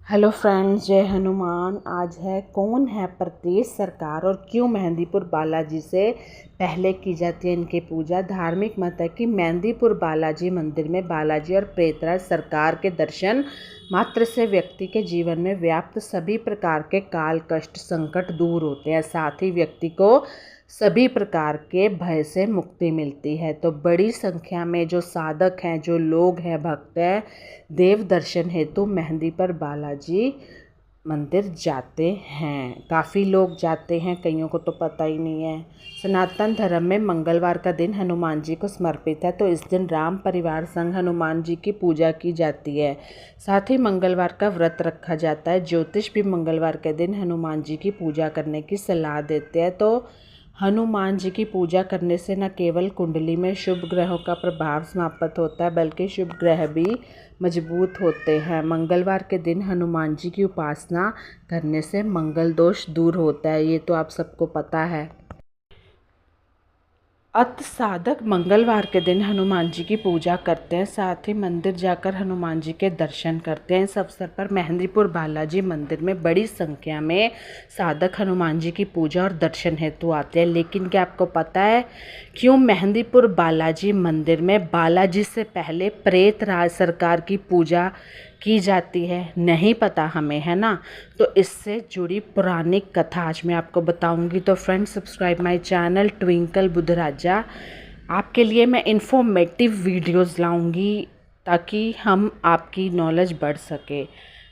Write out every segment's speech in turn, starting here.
Hello friends, जय हनुमान। आज है कौन है प्रदेश सरकार और क्यों मेहंदीपुर बालाजी से पहले की जाती है इनकी पूजा। धार्मिक मत है कि मेहंदीपुर बालाजी मंदिर में बालाजी और प्रेतराज सरकार के दर्शन मात्र से व्यक्ति के जीवन में व्याप्त सभी प्रकार के काल कष्ट संकट दूर होते हैं। साथ ही व्यक्ति को सभी प्रकार के भय से मुक्ति मिलती है। तो बड़ी संख्या में जो साधक हैं, जो लोग हैं, भक्त हैं, देव दर्शन हेतु मेहंदीपुर बालाजी मंदिर जाते हैं। काफ़ी लोग जाते हैं, कईयों को तो पता ही नहीं है। सनातन धर्म में मंगलवार का दिन हनुमान जी को समर्पित है, तो इस दिन राम परिवार संग हनुमान जी की पूजा की जाती है। साथ ही मंगलवार का व्रत रखा जाता है। ज्योतिष भी मंगलवार के दिन हनुमान जी की पूजा करने की सलाह देते हैं। तो हनुमान जी की पूजा करने से न केवल कुंडली में शुभ ग्रहों का प्रभाव समाप्त होता है, बल्कि शुभ ग्रह भी मजबूत होते हैं। मंगलवार के दिन हनुमान जी की उपासना करने से मंगल दोष दूर होता है, ये तो आप सबको पता है। अत साधक मंगलवार के दिन हनुमान जी की पूजा करते हैं, साथ ही मंदिर जाकर हनुमान जी के दर्शन करते हैं। इस अवसर पर मेहंदीपुर बालाजी मंदिर में बड़ी संख्या में साधक हनुमान जी की पूजा और दर्शन हेतु आते हैं। लेकिन क्या आपको पता है क्यों मेहंदीपुर बालाजी मंदिर में बालाजी से पहले प्रेतराज सरकार की पूजा की जाती है? नहीं पता हमें, है ना। तो इससे जुड़ी पौराणिक कथा आज मैं आपको बताऊंगी। तो friends, subscribe my channel Twinkle Buddhraja. आपके लिए मैं इन्फॉर्मेटिव वीडियोस लाऊंगी ताकि हम आपकी नॉलेज बढ़ सके।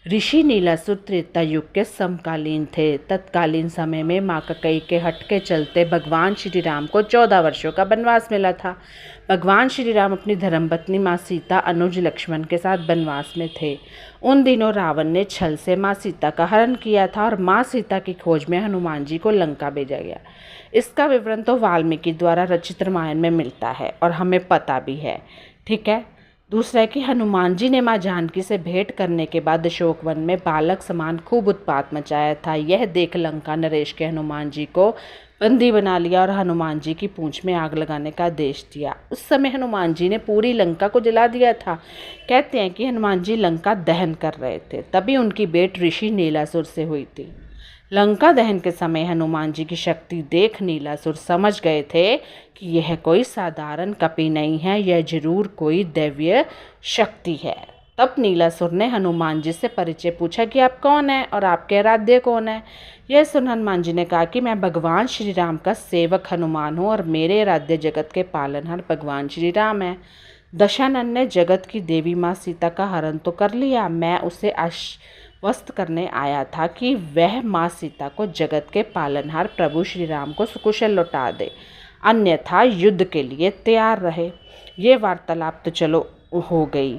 ऋषि नीलासुर त्रेता युग के समकालीन थे। तत्कालीन समय में माँ कैकेयी के हट के चलते भगवान श्री राम को 14 वर्षों का वनवास मिला था। भगवान श्री राम अपनी धर्मपत्नी माँ सीता, अनुज लक्ष्मण के साथ वनवास में थे। उन दिनों रावण ने छल से माँ सीता का हरण किया था और माँ सीता की खोज में हनुमान जी को लंका भेजा गया। इसका विवरण तो वाल्मीकि द्वारा रचित रामायण में मिलता है और हमें पता भी है, ठीक है। दूसरा है कि हनुमान जी ने माँ जानकी से भेंट करने के बाद अशोक वन में बालक समान खूब उत्पात मचाया था। यह देख लंका नरेश के हनुमान जी को बंदी बना लिया और हनुमान जी की पूंछ में आग लगाने का आदेश दिया। उस समय हनुमान जी ने पूरी लंका को जला दिया था। कहते हैं कि हनुमान जी लंका दहन कर रहे थे, तभी उनकी भेंट ऋषि नीलासुर से हुई थी। लंका दहन के समय हनुमान जी की शक्ति देख नीलासुर समझ गए थे कि यह कोई साधारण कपि नहीं है, यह जरूर कोई दैवीय शक्ति है। तब नीलासुर ने हनुमान जी से परिचय पूछा कि आप कौन हैं और आपके आराध्य कौन है। यह सुन हनुमान जी ने कहा कि मैं भगवान श्री राम का सेवक हनुमान हूँ और मेरे आराध्य जगत के पालनहार भगवान श्री राम है। दशानन ने जगत की देवी माँ सीता का हरण तो कर लिया, मैं उसे आश्वस्त करने आया था कि वह माँ सीता को जगत के पालनहार प्रभु श्री राम को सुकुशल लौटा दे, अन्यथा युद्ध के लिए तैयार रहे। ये वार्तालाप तो चलो हो गई।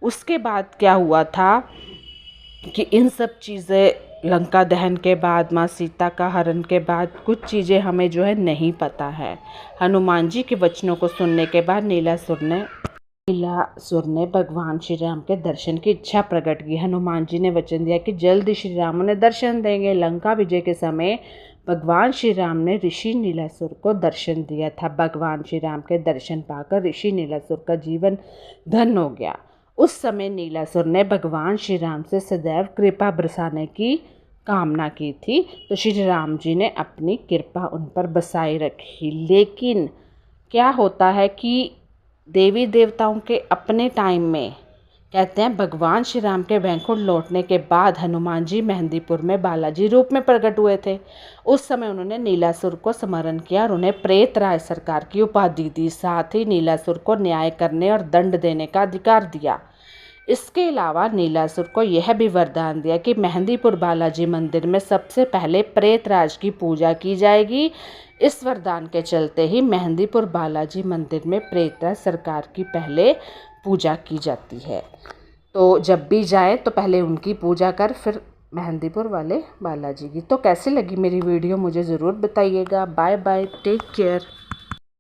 उसके बाद क्या हुआ था कि इन सब चीज़ें लंका दहन के बाद, माँ सीता का हरण के बाद कुछ चीज़ें हमें जो है नहीं पता है। हनुमान जी के वचनों को सुनने के बाद नीलासुर ने भगवान श्री राम के दर्शन की इच्छा प्रकट की। हनुमान जी ने वचन दिया कि जल्द श्री राम उन्हें दर्शन देंगे। लंका विजय के समय भगवान श्री राम ने ऋषि नीलासुर को दर्शन दिया था। भगवान श्री राम के दर्शन पाकर ऋषि नीलासुर का जीवन धन्य हो गया। उस समय नीलासुर ने भगवान श्री राम से सदैव कृपा बरसाने की कामना की थी, तो श्री राम जी ने अपनी कृपा उन पर बसाए रखी। लेकिन क्या होता है कि देवी देवताओं के अपने टाइम में, कहते हैं भगवान श्री राम के वैकुंठ लौटने के बाद हनुमान जी मेहंदीपुर में बालाजी रूप में प्रकट हुए थे। उस समय उन्होंने नीलासुर को स्मरण किया और उन्हें प्रेतराज सरकार की उपाधि दी। साथ ही नीलासुर को न्याय करने और दंड देने का अधिकार दिया। इसके अलावा नीलासुर को यह भी वरदान दिया कि मेहंदीपुर बालाजी मंदिर में सबसे पहले प्रेतराज की पूजा की जाएगी। इस वरदान के चलते ही मेहंदीपुर बालाजी मंदिर में प्रेतराज सरकार की पहले पूजा की जाती है। तो जब भी जाए तो पहले उनकी पूजा कर, फिर मेहंदीपुर वाले बालाजी की। तो कैसी लगी मेरी वीडियो मुझे ज़रूर बताइएगा। Bye bye, take care.